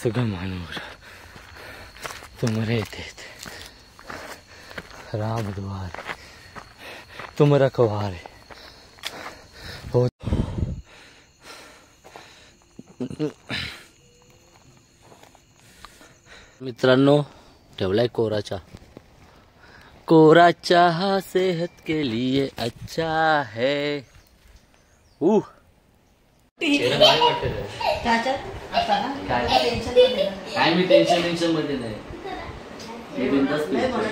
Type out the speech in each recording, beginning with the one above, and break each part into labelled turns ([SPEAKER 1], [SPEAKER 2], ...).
[SPEAKER 1] सुगमानूर तुम रहते थे, राम द्वार तुम रखवारे हो। मित्रांनो ठेवलाय कोरा चहा। कोरा चहा सेहत के लिए अच्छा है। काय मी टेन्शन मध्ये नाही, मी बिनधास्त पितो।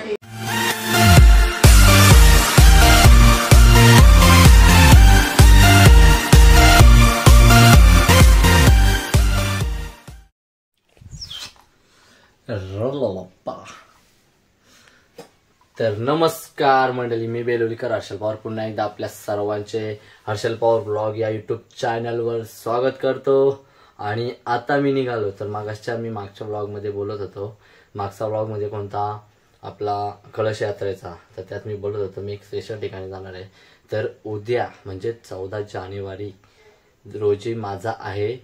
[SPEAKER 1] तर नमस्कार मंडळी, मी बेलोलीकर हर्षल पवार पुन्हा एकदा आपल्या सर्वांचे हर्षल पवार ब्लॉग या यूट्यूब चॅनलवर स्वागत करतो। आणि आता मी निघालो, तर मागच्या ब्लॉगमध्ये बोलत होतो, मागचा ब्लॉगमध्ये कोणता आपला कलश यात्रेचा, तर त्यात मी बोलत होतो मी एक स्पेशल ठिकाणी जाणार आहे। तर उद्या म्हणजे 14 जानेवारी रोजी माझा आहे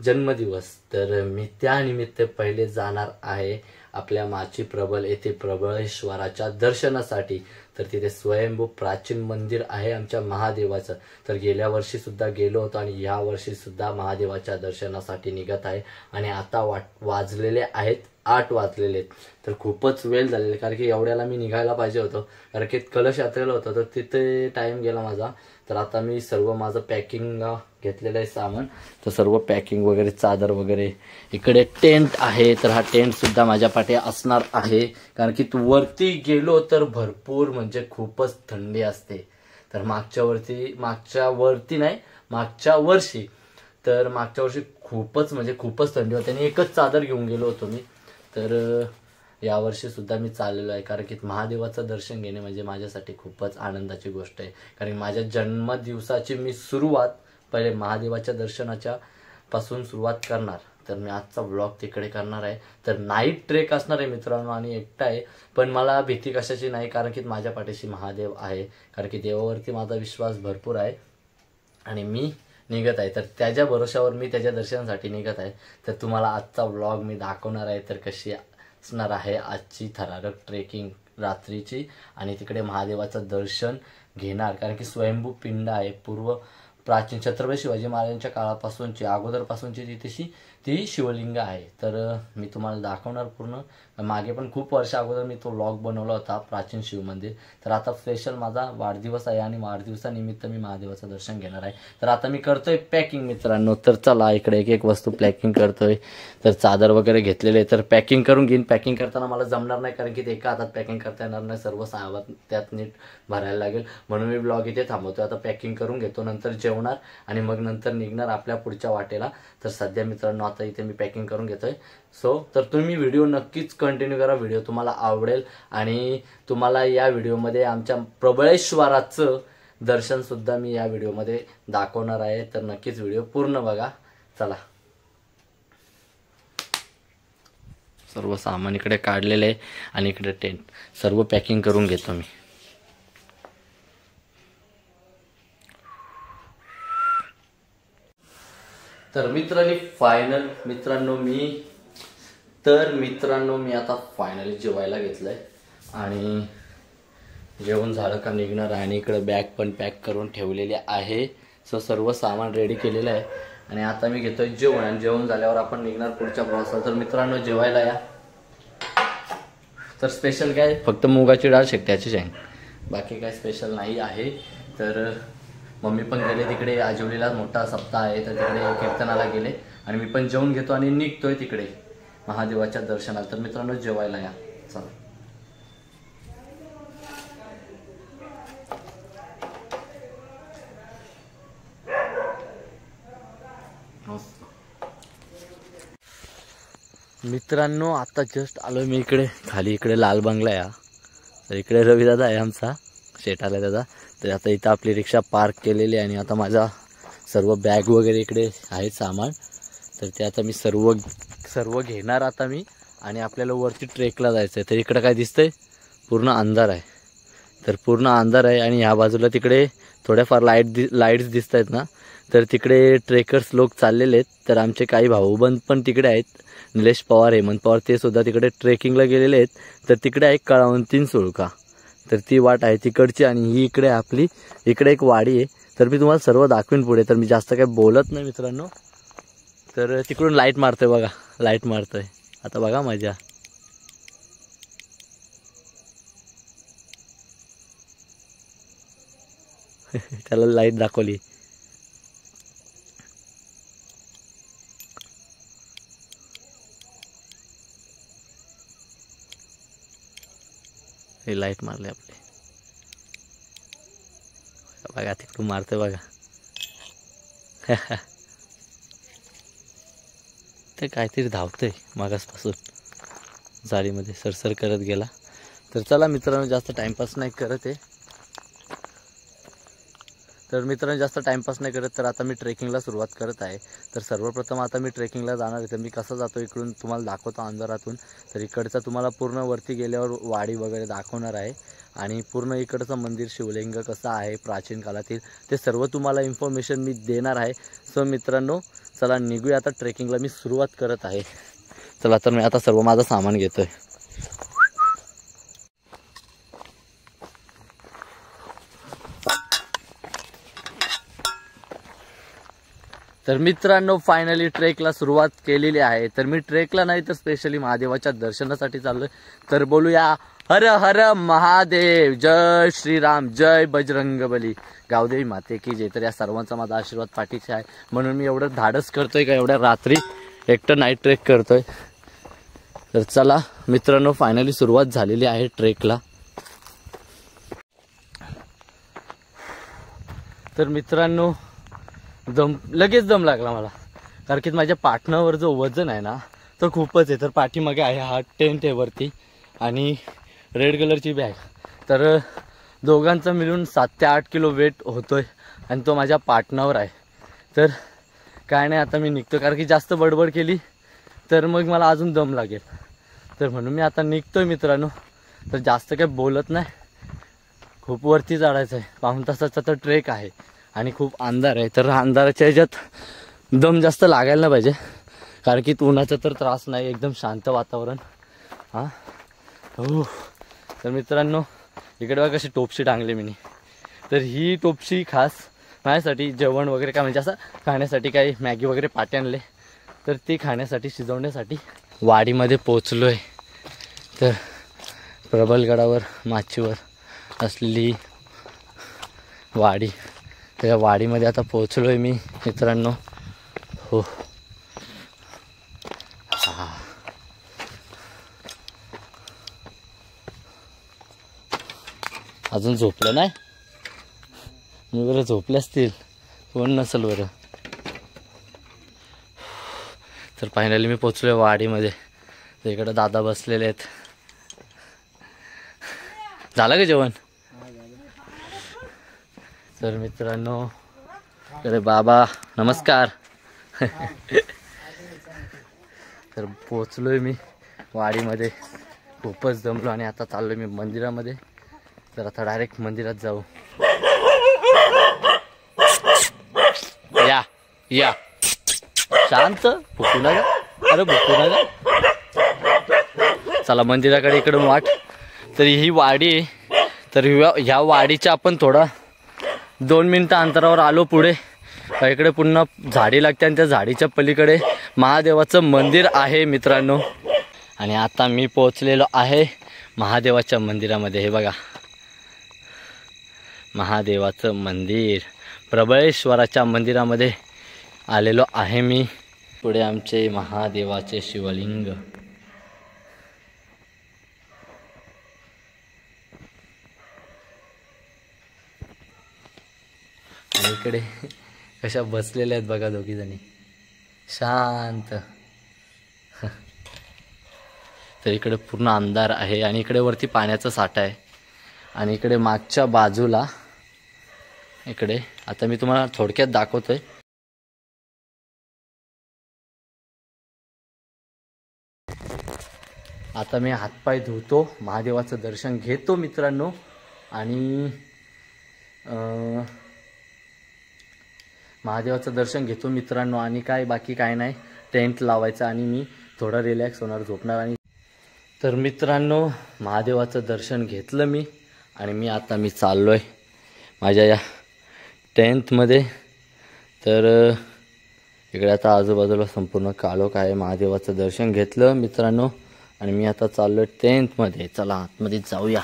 [SPEAKER 1] जन्मदिवस, तर मी त्यानिमित्त पहिले जाणार आहे आपल्या माची प्रबल येथे प्रबळेश्वराच्या दर्शनासाठी। तर तिथे स्वयंभू प्राचीन मंदिर आहे आमच्या महादेवाचं। तर गेल्या वर्षी सुद्धा गेलो होतो आणि या वर्षी सुद्धा महादेवाच्या दर्शनासाठी निघत आहे। आणि आता वाजलेले आहेत 8 वाजलेले आहेत, तर खूपच वेळ झालेला, कारण की एवढ्याला मी निघायला पाहिजे होतो, कारण की कलश यात्रेला होतं, तर तिथे टाइम गेला माझा। तर आता मी सर्व माझं पॅकिंग घेतलेलं आहे सामान, तर सर्व पॅकिंग वगैरे, चादर वगैरे, इकडे टेंट आहे, तर हा टेंट सुद्धा माझ्या पाठी असणार आहे, कारण की वरती गेलो तर भरपूर म्हणजे खूपच थंडी असते। तर मागच्या वर्षी खूपच थंडी होती आणि एकच चादर घेऊन गेलो होतो मी। तर यावर्षी सुद्धा मी चाललेलो आहे, कारण की महादेवाचं दर्शन घेणे म्हणजे माझ्यासाठी खूपच आनंदाची गोष्ट आहे, कारण माझ्या जन्मदिवसाची मी सुरुवात पहिले महादेवाच्या दर्शनाच्या पासून सुरुवात करणार। तर मी आजचा ब्लॉग तिकडे करणार आहे, तर नाईट ट्रेक असणार आहे मित्रांनो, आणि एकटा आहे, पण मला भीती कशाची नाही, कारण की माझ्या पाठीशी महादेव आहे, कारण की देवावरती माझा विश्वास भरपूर आहे आणि मी निघत आहे। तर त्याच्या भरोशावर मी त्याच्या दर्शनासाठी निघत आहे। तर तुम्हाला आजचा ब्लॉग मी दाखवणार आहे, तर कशी असणार आहे आजची थरारक ट्रेकिंग रात्रीची, आणि तिकडे महादेवाचं दर्शन घेणार, कारण की स्वयंभू पिंड आहे, प्राचीन छत्रपती शिवाजी महाराजांच्या काळापासूनची, अगोदरपासूनची ती शिवलिंग आहे। तर मी तुम्हाला दाखवणार पूर्ण। मागे पण खूप वर्ष अगोदर मी तो व्लॉग बनवला होता प्राचीन शिव मंदिर। तर आता स्पेशल माझा वाढदिवस आहे आणि वाढदिवसानिमित्त मी महादेवाचं दर्शन घेणार आहे। तर आता मी करतोय पॅकिंग मित्रांनो, तर चला इकडे एक वस्तू पॅकिंग करतोय। तर चादर वगैरे घेतलेले, तर पॅकिंग करून घेईन। पॅकिंग करताना मला जमणार नाही, कारण की ते एका हातात पॅकिंग करता येणार नाही, सर्व सामान त्यात नीट भरायला लागेल, म्हणून मी ब्लॉग इथे थांबवतोय। आता पॅकिंग करून घेतो, नंतर जेवणार आणि मग नंतर निघणार आपल्या पुढच्या वाटेला। तर सध्या मित्रांनो आता इथे मी पॅकिंग करून घेतोय। तर तुम्ही व्हिडिओ नक्कीच कंटिन्यू करा, व्हिडिओ तुम्हाला आवडेल आणि तुम्हाला या व्हिडिओमध्ये आमच्या प्रबळेश्वराचं दर्शन सुद्धा मी या व्हिडिओमध्ये दाखवणार आहे। तर नक्कीच व्हिडिओ पूर्ण बघा। चला, सर्व सामान इकडे काढलेले आहे आणि इकडे टेंट, सर्व पॅकिंग करून घेतो मी। तर मित्रांनो मी आता फायनली जेवायला घेतलंय आणि जेवण झालं का निघणार आहे। आणि इकडे बॅग पण पॅक करून ठेवलेली आहे, सर्व सामान रेडी केलेलं आहे आणि आता मी घेतोय जेवण, आणि जेवण झाल्यावर आपण निघणार पुढच्या प्रवासाला। तर मित्रांनो जेवायला या। तर स्पेशल काय, फक्त मुगाची डाळ शेकट्याची शेंग, बाकी काय स्पेशल नाही आहे। तर मम्मी पण गेले तिकडे, आजोलीला मोठा सप्ताह आहे, तर तिकडे कीर्तनाला गेले आणि मी पण जेवून घेतो आणि निघतोय तिकडे महादेवाच्या दर्शनाला। तर मित्रांनो जेवायला या, चला। मित्रांनो आता जस्ट आलो मी इकडे खाली, इकडे लाल बंगला आहे, तर इकडे रवी दादा आहे आमचा, शेट आला दादा। तर आता इथं आपली रिक्षा पार्क केलेली आहे आणि आता माझा सर्व बॅग वगैरे इकडे आहे सामान, तर ते आता मी सर्व घेणार आता मी, आणि आपल्याला वरती ट्रेकला जायचं आहे। तर इकडे काय दिसतंय, पूर्ण अंधार आहे, तर पूर्ण अंधार आहे आणि ह्या बाजूला तिकडे थोड्याफार लाईट्स दिसत आहेत ना, तर तिकडे ट्रेकर्स लोक चाललेले आहेत. तर आमचे काही भाऊबंद पण तिकडे आहेत, निलेश पवार, हेमंत पवार, ते सुद्धा तिकडे ट्रेकिंगला गेलेले आहेत. तर तिकडे आहे कळवंतीन सुळका, तर ती वाट आहे तिकडची. आणि ही इकडे आपली इकडे एक वाडी आहे. तर मी तुम्हाला सर्व दाखवीन पुढे, तर मी जास्त काही बोलत नाही मित्रांनो. तर तिकडून लाईट मारतोय बघा, लाईट मारतोय आता बघा मजा. त्याला लाईट दाखवली. हे लाईट मारले आपले बघा, तिकडून मारतोय बघा. ते काहीतरी धावतंय मागासपासून, जाळीमध्ये सरसर करत गेला. तर चला मित्रांनो, जास्त टाइमपास नाही करत आहे. तर मित्रांनो जास्त टाइमपास नाही करत, तर आता मी ट्रेकिंगला सुरुवात करत आहे. तर सर्वप्रथम आता मी ट्रेकिंगला जाणार आहे. तर मी कसं जातो इकडून तुम्हाला दाखवतो अंधारातून. तर इकडचा तुम्हाला पूर्ण वरती गेल्यावर वाडी वगैरे दाखवणार आहे. आणि पूर्ण इकडचं मंदिर, शिवलिंग कसं आहे प्राचीन काळातील, ते सर्व तुम्हाला इन्फॉर्मेशन मी देणार आहे. सो मित्रांनो चला निघूया आता ट्रेकिंगला. मी सुरुवात करत आहे. चला तर मी आता सर्व माझं सामान घेतोय. तर मित्रांनो फायनली ट्रेकला सुरुवात केलेली आहे. तर मी ट्रेकला नाही तर स्पेशली महादेवाच्या दर्शनासाठी चाललोय. तर बोलूया हर हर महादेव, जय श्रीराम, जय बजरंगबली, गावदेवी माते की जय. तर या सर्वांचा माझा आशीर्वाद पाठीशी आहे, म्हणून मी एवढं धाडस करतोय का एवढ्या रात्री एकटं नाईट ट्रेक करतोय. तर चला मित्रांनो फायनली सुरुवात झालेली आहे ट्रेकला. तर मित्रांनो लगेच दम लागला मला, कारण की माझ्या पाठणावर जो वजन आहे ना तो खूपच आहे. तर पाठीमागे आहे हा टेंट आहे वरती, आणि रेड कलरची बॅग. तर दोघांचा मिळून 7 ते 8 किलो वेट होतोय, आणि तो माझ्या पाठणावर आहे. तर काय नाही, आता मी निघतो, कारण की जास्त बडबड केली तर मग मला अजून दम लागेल. तर म्हणून मी आता निघतोय मित्रांनो. तर जास्त काही बोलत नाही, खूप वरती चढायचं आहे. 5 तासाचा तर ट्रेक आहे आणि खूप अंधार आहे. तर अंधाराच्या ह्याच्यात दम जास्त लागायला नाही पाहिजे, कारण की उन्हाचा तर त्रास नाही, एकदम शांत वातावरण. हां हो. तर मित्रांनो इकडे बघा कशी टोपशी टांगली मी. तर ही टोपशी खास माझ्यासाठी जेवण वगैरे काय म्हणजे असं खाण्यासाठी, काही मॅगी वगैरे पाटे आणले, तर ते खाण्यासाठी शिजवण्यासाठी. वाडीमध्ये पोचलो आहे. तर प्रबलगडावर माचीवर असलेली वाडी, त्या वाडीमध्ये आता पोचलो आहे मी मित्रांनो. हो अजून झोपलं नाही मी, बरं झोपले असतील, कोण नसेल बरं. तर फायनली मी पोचलो आहे वाडीमध्ये. तर इकडं दादा बसलेले आहेत. झालं का जेवण? तर मित्रांनो अरे बाबा नमस्कार. तर पोचलोय मी वाडीमध्ये, खूपच दमलो आणि आता चाललोय मी मंदिरामध्ये. तर आता डायरेक्ट मंदिरात जाऊ. या या शांत, भुकू नका, अरे भुकू नका. चला मंदिराकडे इकडून वाट. तर ही वाडी आहे. तर ह्या वाडीच्या आपण थोडा 2 मिनिटं अंतरावर आलो पुढे. इकडे पुन्हा झाडी लागते आणि त्या झाडीच्या पलीकडे महादेवाचं मंदिर आहे मित्रांनो. आणि आता मी पोहोचलेलो आहे महादेवाच्या मंदिरामध्ये. हे बघा महादेवाचं मंदिर, प्रबळेश्वराच्या मंदिरामध्ये आलेलो आहे मी. पुढे आमचे महादेवाचे शिवलिंग. आणि इकडे कशा बसलेल्या आहेत बघा दोघी जणी शांत. तर इकडे पूर्ण अंधार आहे आणि इकडे वरती पाण्याचा साठा आहे. आणि इकडे मागच्या बाजूला इकडे आता मी तुम्हाला थोडक्यात दाखवतोय. आता मी हातपाय धुतो, महादेवाचं दर्शन घेतो मित्रांनो. आणि महादेवाचं दर्शन घेतो मित्रांनो आणि काय बाकी काय नाही, टेंट लावायचं आणि मी थोडा रिलॅक्स होणार, झोपणार. आणि तर मित्रांनो महादेवाचं दर्शन घेतलं मी आणि मी चाललो आहे माझ्या या टेंटमध्ये. तर इकडे आता आजूबाजूला संपूर्ण काळोख आहे. महादेवाचं दर्शन घेतलं मित्रांनो आणि मी आता चाललो आहे टेंटमध्ये. चला आतमध्ये जाऊया.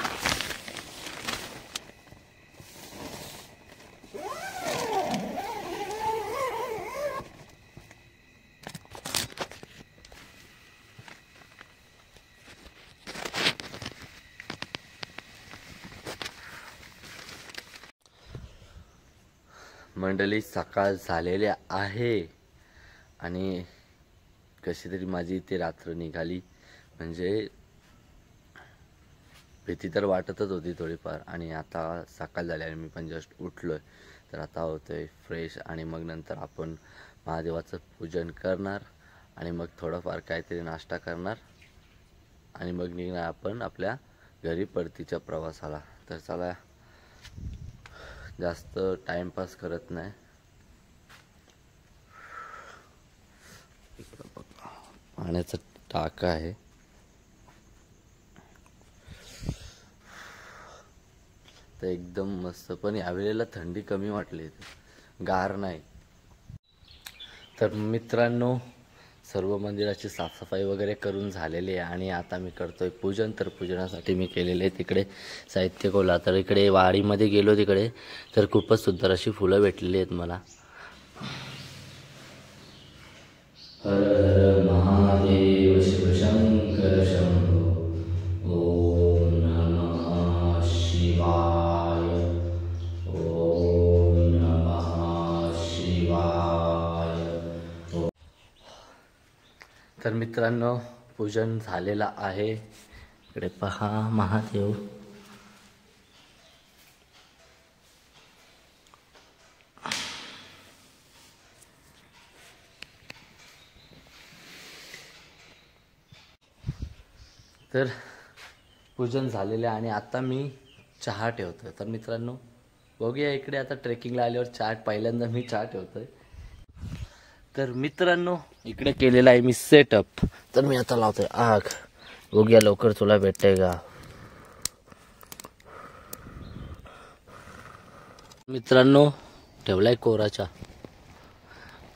[SPEAKER 1] मंडळी सकाळ झालेली आहे आणि कशी तरी माझी इथे रात्र निघाली. म्हणजे भीती तर वाटतच होती थोडीफार आणि आता सकाळ झाल्याने मी पण जस्ट उठलो आहे. तर आता होतोय फ्रेश आणि मग नंतर आपण महादेवाचं पूजन करणार आणि मग थोडंफार काहीतरी नाश्ता करणार आणि मग निघणार आपण आपल्या घरी परतीच्या प्रवासाला. तर चला जास्त टाइमपास करत नाही. पाण्याचा टाका आहे. तर एकदम मस्त, पण यावेळेला थंडी कमी वाटली, गार नाही. तर मित्रांनो सर्व मंदिराची साफसफाई वगैरे करून झालेली आहे आणि आता मी करतोय पूजन. तर पूजनासाठी मी केलेले तिकडे साहित्य कोला. तर इकडे वाडीमध्ये गेलो तिकडे तर खूपच सुंदर अशी फुलं भेटलेली आहेत मला. हर हर महादेव शिवशंकर शंभो. ओम नमः शिवाय. ओम नमः शिवाय. तर मित्रांनो पूजन झालेलं आहे. इकडे पहा महादेव. तर पूजन झालेलं आहे आणि आता मी चहा ठेवतोय. तर मित्रांनो बघूया, इकडे आता ट्रेकिंगला आल्यावर चहा पहिल्यांदा मी चहा ठेवतोय. तर मित्रांनो इकडे केलेला आहे मी सेटअप. तर मी आता लावतोय आग. बघूया लवकर तुला भेटतंय का. मित्रांनो ठेवलाय कोरा चहा.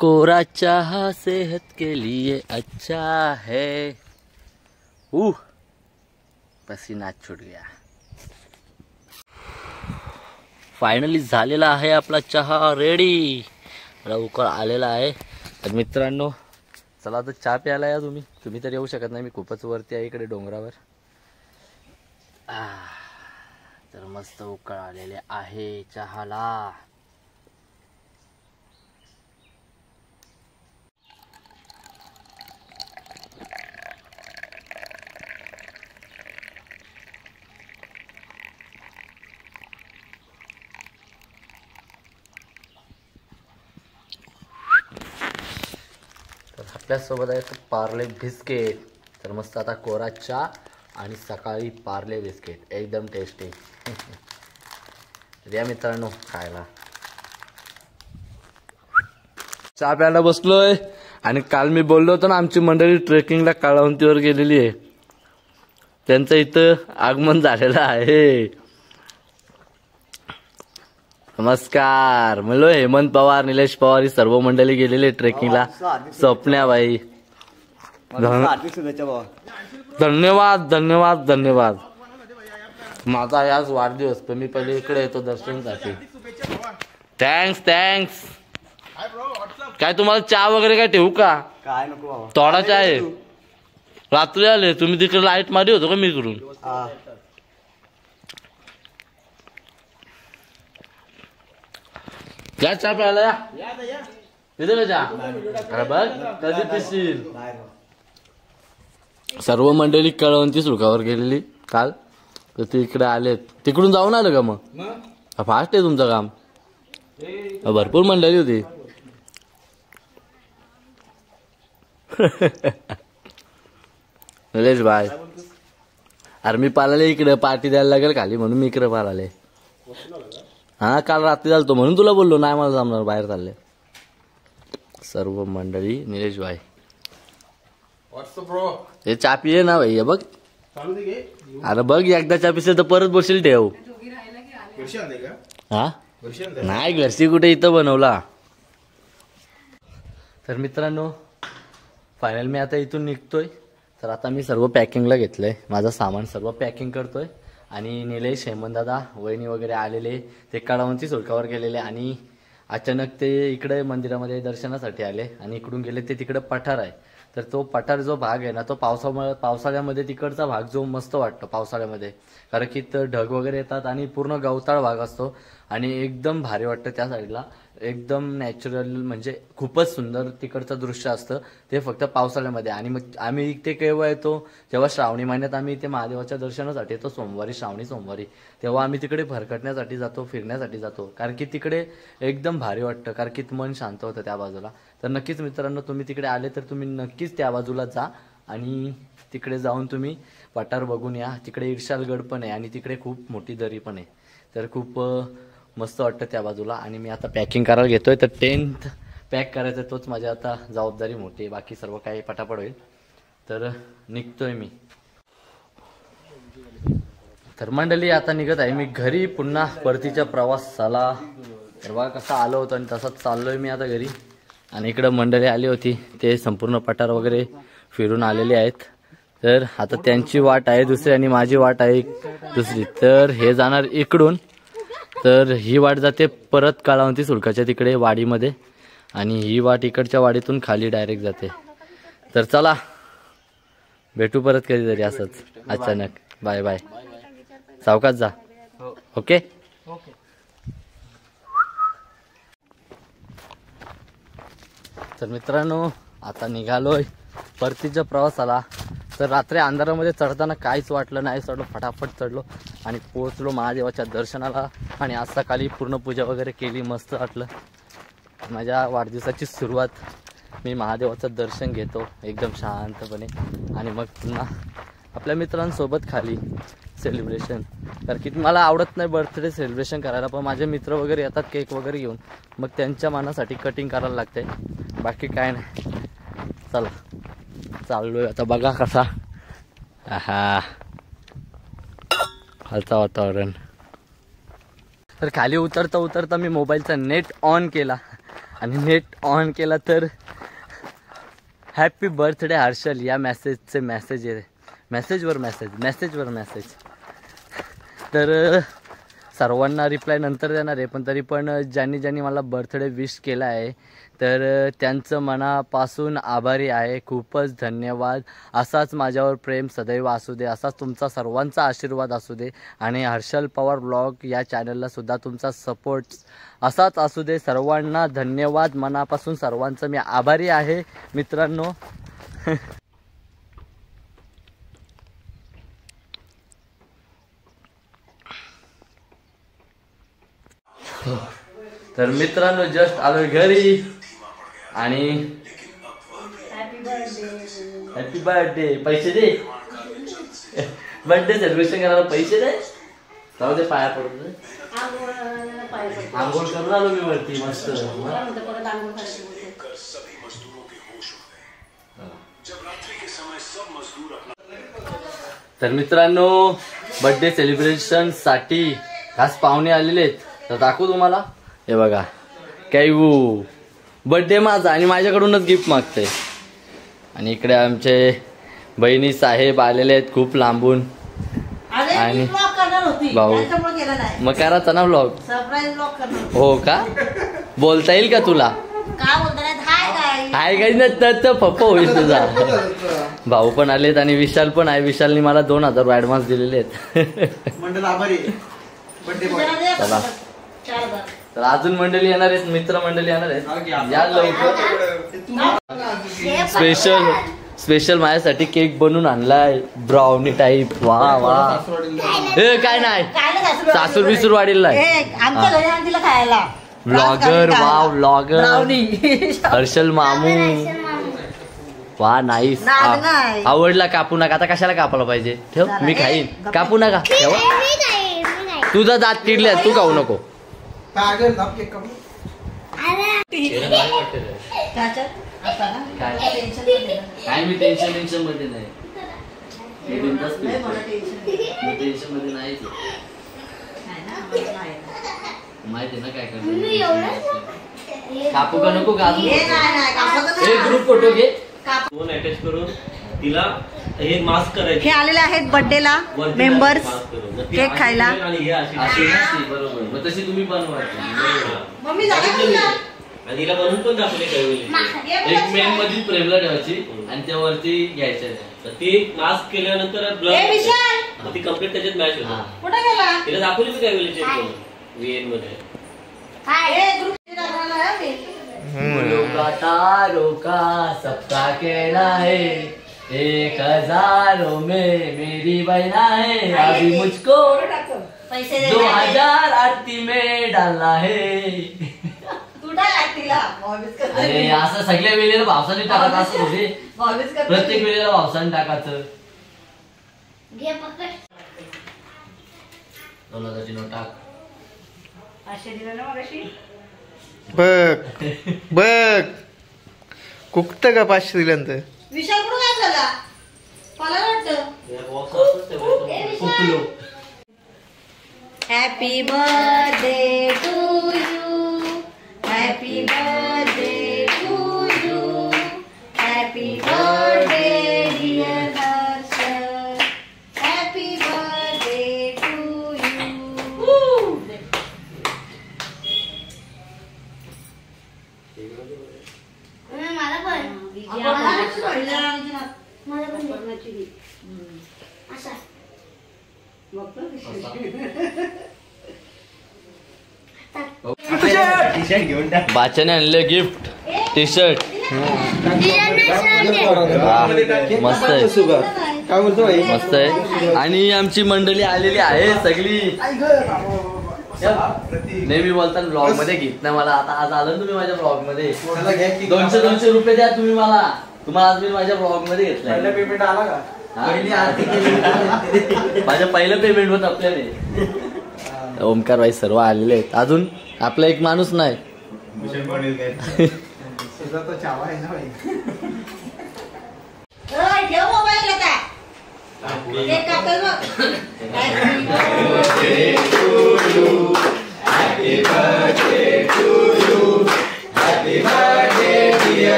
[SPEAKER 1] कोरा चहा सेहत के लिए अच्छा है. पसीना छूट गया. फायनली झालेला आहे आपला चहा रेडी. लवकर आलेला आहे. तर मित्रांनो चला आता चहा प्यायला या. तुम्ही तर येऊ शकत नाही, मी खूपच वरती आहे इकडे डोंगरावर. तर मस्त उकळ आलेले आहे चहाला. आपल्यासोबत आहे पार्ले बिस्किट. तर मस्त आता कोरा चहा आणि सकाळी पार्ले बिस्किट एकदम टेस्टी. या मित्रांनो खायला. चहा प्यायला बसलोय आणि काल मी बोललो होतो ना आमची मंडळी ट्रेकिंगला काळवंतीवर गेलेली आहे. त्यांचं इथं आगमन झालेलं आहे. नमस्कार म्हणलो. हेमंत पवार, निलेश पवार ही सर्व मंडळी गेलेली ट्रेकिंगला. स्वप्न्याबाई धन्यवाद धन्यवाद धन्यवाद. माझा याच वाढदिवस पण मी पहिले इकडे येतो दर्शनासाठी. Thanks thanks. काय तुम्हाला चहा वगैरे काय ठेवू का.
[SPEAKER 2] काय नको बाबा.
[SPEAKER 1] थोडा चहा आहे. रात्री आले तुम्ही तिकडे लाईट मारी होतो का मी इकडून. काय चहा प्यायला या तिथे का चहा बघ कधी पिशील. सर्व मंडळी कळवंती सुळकावर गेलेली काल. तर ते इकडे आलेत. तिकडून जाऊन आलं का मग. फास्ट आहे तुमचं काम. भरपूर मंडळी होती. निलेश भाई अरे मी पालाले इकडे पार्टी द्यायला लागेल खाली म्हणून मी इकडे पालाले. हा काल रात्री चालतो म्हणून तुला बोललो नाही मला जमणार बाहेर चालले. सर्व मंडळी निलेश भाई
[SPEAKER 2] व्हॉट्सअप ब्रो
[SPEAKER 1] हे चा पिये ना भाई बघ
[SPEAKER 2] चालू दे घे
[SPEAKER 1] अरे बघ एकदा चा पिसे तर परत बसशील ठेव
[SPEAKER 2] घरशी आणले का
[SPEAKER 1] हा
[SPEAKER 2] घरशी आणले
[SPEAKER 1] नाही घरची कुठे इथं बनवला. तर मित्रांनो फायनल मी आता इथून निघतोय. तर आता मी सर्व पॅकिंगला घेतलंय माझं सामान सर्व पॅकिंग करतोय आणि निलेश हेमंत दादा वहिनी वगैरे आलेले ते कळवणची सुळकावर गेलेले आणि अचानक ते इकडे मंदिरामध्ये दर्शनासाठी आले आणि इकडून गेले ते तिकडे पठार आहे. तर तो पठार जो भाग आहे ना तो पावसाळ्यामध्ये तिकडचा भाग जो मस्त वाटतो पावसाळ्यामध्ये कारण की तर ढग वगैरे येतात आणि पूर्ण गवताळ भाग असतो आणि एकदम भारी वाटतं त्या साईडला एकदम नॅचरल म्हणजे खूपच सुंदर तिकडचं दृश्य असतं ते फक्त पावसाळ्यामध्ये. आणि मग आम्ही इथे केव्हा येतो जेव्हा श्रावणी महिन्यात आम्ही इथे महादेवाच्या दर्शनासाठी येतो श्रावणी सोमवारी तेव्हा आम्ही तिकडे भरकटण्यासाठी जातो फिरण्यासाठी जातो कारण की तिकडे एकदम भारी वाटतं कारण की मन शांत होतं त्या बाजूला. तर नक्कीच मित्रांनो तुम्ही तिकडे आले तर तुम्ही नक्कीच त्या बाजूला जा आणि तिकडे जाऊन तुम्ही पठार बघून या. तिकडे इर्शालगड पण आहे आणि तिकडे खूप मोठी दरी पण आहे तर खूप मस्त वाटतं त्या बाजूला. आणि मी आता पॅकिंग करायला घेतोय तर टेंट पॅक करायचं तोच माझी आता जबाबदारी मोठी आहे बाकी सर्व काही पटापट होईल. तर निघतोय मी. तर मंडळी आता निघत आहे मी घरी पुन्हा परतीच्या प्रवासाला. तर बघा कसा आलो होतो आणि तसाच चाललोय मी आता घरी. आणि इकडं मंडळी आली होती ते संपूर्ण पठार वगैरे फिरून आलेले आहेत. तर आता त्यांची वाट आहे दुसरी आणि माझी वाट आहे दुसरी. तर हे जाणार इकडून तर ही वाट जाते परत काळावंती सुळकाच्या तिकडे वाडीमध्ये आणि ही वाट इकडच्या वाडीतून खाली डायरेक्ट जाते. तर चला भेटू परत कधीतरी असंच अचानक. Bye bye. सावकाश जा. ओके. तर मित्रांनो आता निघालोय परतीच्या प्रवासाला. तर रात्री अंधारामध्ये चढताना काहीच वाटलं नाही चढलो फटाफट चढलो आणि पोहोचलो महादेवाच्या दर्शनाला. आणि आज सकाळी पूर्ण पूजा वगैरे केली मस्त वाटलं. माझ्या वाढदिवसाची सुरुवात मी महादेवाचं दर्शन घेतो एकदम शांतपणे आणि मग पुन्हा आपल्या मित्रांसोबत खाली सेलिब्रेशन कारण की मला आवडत नाही बर्थडे सेलिब्रेशन करायला पण माझे मित्र वगैरे येतात केक वगैरे घेऊन मग त्यांच्या मनासाठी कटिंग करायला लागते बाकी काय नाही. चला चाललोय आता बघा कसा हा खालचा वातावरण. तर खाली उतरता उतरता मी मोबाईलचा नेट ऑन केला आणि नेट ऑन केला तर हॅपी बर्थडे हर्षल या मेसेजचे मेसेज आहे. मेसेजवर मेसेज. तर सर्वांना रिप्लाय नंतर देणार आहे पण तरी पण ज्यांनी मला बर्थडे विश केला आहे तर त्यांचं मनापासून आभारी आहे. खूपच धन्यवाद. असाच माझ्यावर प्रेम सदैव असू दे असाच तुमचा सर्वांचा आशीर्वाद असू दे आणि हर्षल पवार ब्लॉग या चॅनलला सुद्धा तुमचा सपोर्ट असाच असू दे. सर्वांना धन्यवाद मनापासून सर्वांचं मी आभारी आहे मित्रांनो. तर मित्रांनो जस्ट आलोय घरी आणि हॅपी बर्थडे. पैसे दे बर्थडे सेलिब्रेशन करायला पैसे दे. जाऊ दे पाया पडून आंघोळ करून आलो मी वरती मस्त. तर मित्रांनो बर्थडे सेलिब्रेशन साठी खास पाहुणे आलेले आहेत तर दाखवू तुम्हाला. हे बघा कैवू बर्थडे माझा आणि माझ्याकडूनच गिफ्ट मागते. आणि इकडे आमचे बहिणी साहेब आलेले आहेत खूप लांबून आणि भाऊ मग करायचा ना व्लॉग. हो का बोलता येईल का तुला. हाय काही तर पप्पा होईल तुझा. भाऊ पण आलेत आणि विशाल पण आहे. विशालनी मला 2000 ऍडव्हान्स दिलेले आहेत. चला तर अजून मंडळी येणार आहेत मित्र मंडळी येणार आहेत या लवकर. स्पेशल माझ्यासाठी केक बनवून आणलाय ब्राउनी टाईप. वा वा हे काय नाही सासूर बिसूर वाढील ब्लॉगर. वा ब्लॉगर हर्षल मामू. वा नाईस. आवडला. कापू नका आता कशाला कापायला पाहिजे. ठेव मी खाईन. कापू नका ठेवा. तुझा दात किडले तू खाऊ नको. काय मी टेन्शन मध्ये नाही, टेन्शन मध्ये नाहीच. माहिती ना काय करतो. कापू का नको का? एक ग्रुप फोटो घे,
[SPEAKER 3] फोन अटॅच करून तिला हे मास्क करायचे.
[SPEAKER 4] हे आलेले आहेत बर्थडेला मेंबर्स केक खायला.
[SPEAKER 1] बरोबर, मग तशी तुम्ही बनवा.
[SPEAKER 3] आणि तिला बनवून पण दाखवले काही
[SPEAKER 1] एक मेन मध्ये फ्रेमला ठेवायची आणि त्यावरती घ्यायच्या.
[SPEAKER 3] तर ती मास्क केल्यानंतर ती कम्प्लीट त्याच्यात मॅच होती. तिला दाखवली मी काय वेळी VN मध्ये.
[SPEAKER 1] तारों का सबका कहना है 1000 में मेरी बहना है. अभी मुझको 2000 आरती में डालना है. अरे असं सगळ्या वेळेला भावसाने टाकायचं असं होते. प्रत्येक वेळेला भावसाने टाकायचं. 2000ची नोट टाक.
[SPEAKER 5] बघ कुकत का 500 दिल्यानंतर.
[SPEAKER 4] विशाल कुठं काय झाला मला वाटतं. Happy birthday to you, happy birthday to you, happy birthday dear Harshad, happy birthday to you.
[SPEAKER 1] बाच्याने आणलं गिफ्ट, टी शर्ट. मस्त आहे,
[SPEAKER 5] काय बोलतो भाई?
[SPEAKER 1] मस्त आहे. आणि आमची मंडळी आलेली आहे सगळी. नेहमी बोलताना ब्लॉग मध्ये घेत नाही मला. आता आज आलं तुम्ही माझ्या ब्लॉग मध्ये. 200 रुपये द्या तुम्ही मला. तुम्हाला आज मी माझ्या ब्लॉग मध्ये घेतलाय.
[SPEAKER 5] पेमेंट आला का?
[SPEAKER 1] माझ्या पहिलं पेमेंट होत आपल्याला. ओमकार भाई सर्व आलेले आहेत. अजून आपला एक माणूस नाही.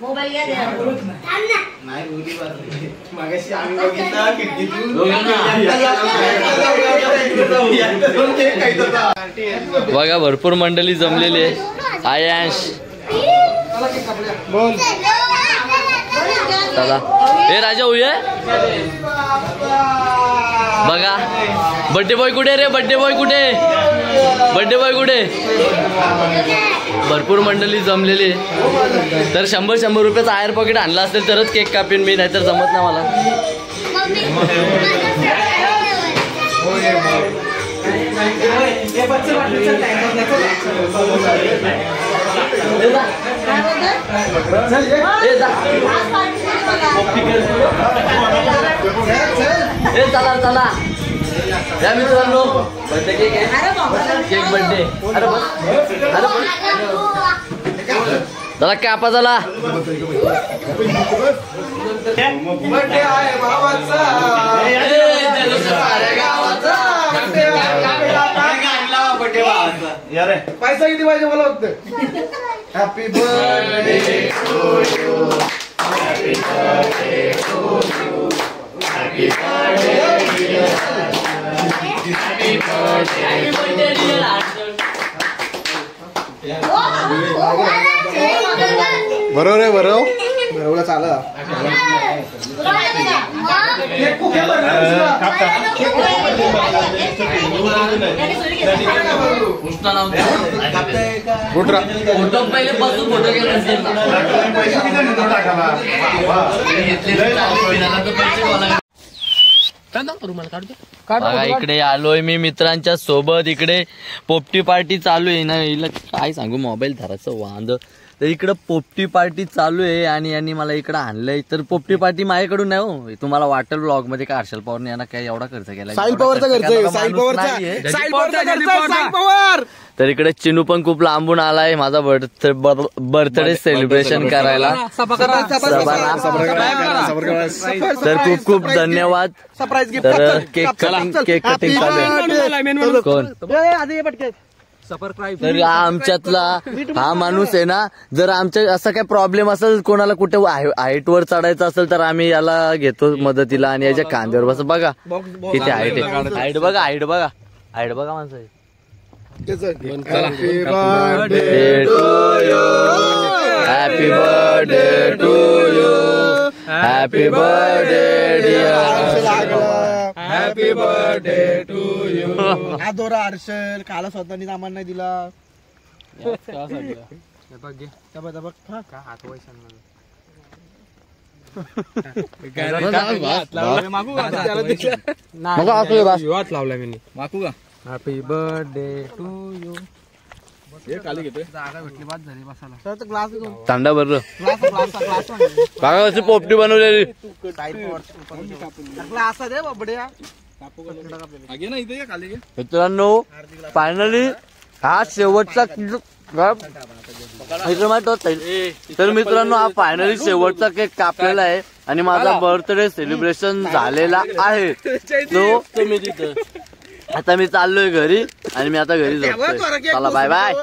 [SPEAKER 4] मोबाईल घ्या.
[SPEAKER 2] मागाशी आम्ही बघितलं खिडकीतून
[SPEAKER 1] बघा भरपूर मंडळी जमलेली आहे. आयांश चला. हे राजा उये बघा. बर्थडे बॉय कुठे रे? बर्थडे बॉय कुठे? बर्थडे बॉय कुठे? भरपूर मंडळी जमलेली आहे. तर 100 रुपयाचा आयर पॉकेट आणला असेल तरच केक कापेन मी, नाहीतर जमत नाही मला. चला चला या मित्रांनो, बर्थडे केक आहे. Cake birthday. अरे बस, अरे चला कापा चला.
[SPEAKER 5] बर्थडे आहे भावाचा. पैसा किती पाहिजे मला फक्त. Happy birthday to you, happy birthday to you, happy birthday, happy birthday. बरोबर आहे, बरोबर चालला.
[SPEAKER 1] फोटो पहिले पासून फोटो घेतला असेल बघा. इकडे आलोय मी मित्रांच्या सोबत. इकडे पोपटी पार्टी चालू आहे ना. हिला काय सांगू, मोबाईल धरायचं वांद. तर इकडं पोपटी पार्टी चालू आहे आणि यांनी मला इकडं आणलंय. तर पोपटी पार्टी माझ्याकडून नाही हो, तुम्हाला वाटेल व्लॉग मध्ये का हर्षल पवारने यांना काय एवढा खर्च केला.
[SPEAKER 5] साहिल पवारचा खर्च आहे, साहिल पवारचा, साहिल पवारचा खर्च आहे, साहिल पवार.
[SPEAKER 1] तर इकडे चिनू पण खूप लांबून आलाय माझा बर्थडे सेलिब्रेशन करायला. तर खूप खूप धन्यवाद.
[SPEAKER 5] Surprise gift.
[SPEAKER 1] तर केक कटिंग चालू आहे. कोण तर आमच्यातला हा माणूस आहे ना, जर आमच्या असा काय प्रॉब्लेम असेल, कोणाला कुठे हाईट वर चढायचं असेल तर आम्ही याला घेतो मदतीला आणि याच्या खांद्यावर बस. बघा किती हाईट आहे, हाईट बघा, हाईट बघा, हाईट बघा माणसं.
[SPEAKER 5] Happy birthday
[SPEAKER 1] to you, happy birthday to you, happy birthday dear,
[SPEAKER 5] happy birthday to you. आदोरा हर्षल काला स्वतःनी सामान नाही दिला.
[SPEAKER 2] मागू का?
[SPEAKER 5] Happy birthday to you.
[SPEAKER 2] खाली घेतोय.
[SPEAKER 1] तांडा बरं बघा कशी पोपटी बनवलेली. मित्रांनो फायनली हा शेवटचा तर मित्रांनो हा फायनली शेवटचा केक कापलेला आहे आणि माझा बर्थडे सेलिब्रेशन झालेला आहे. तो आता मी चाललोय घरी आणि मी आता घरी जातोय. चला बाय बाय.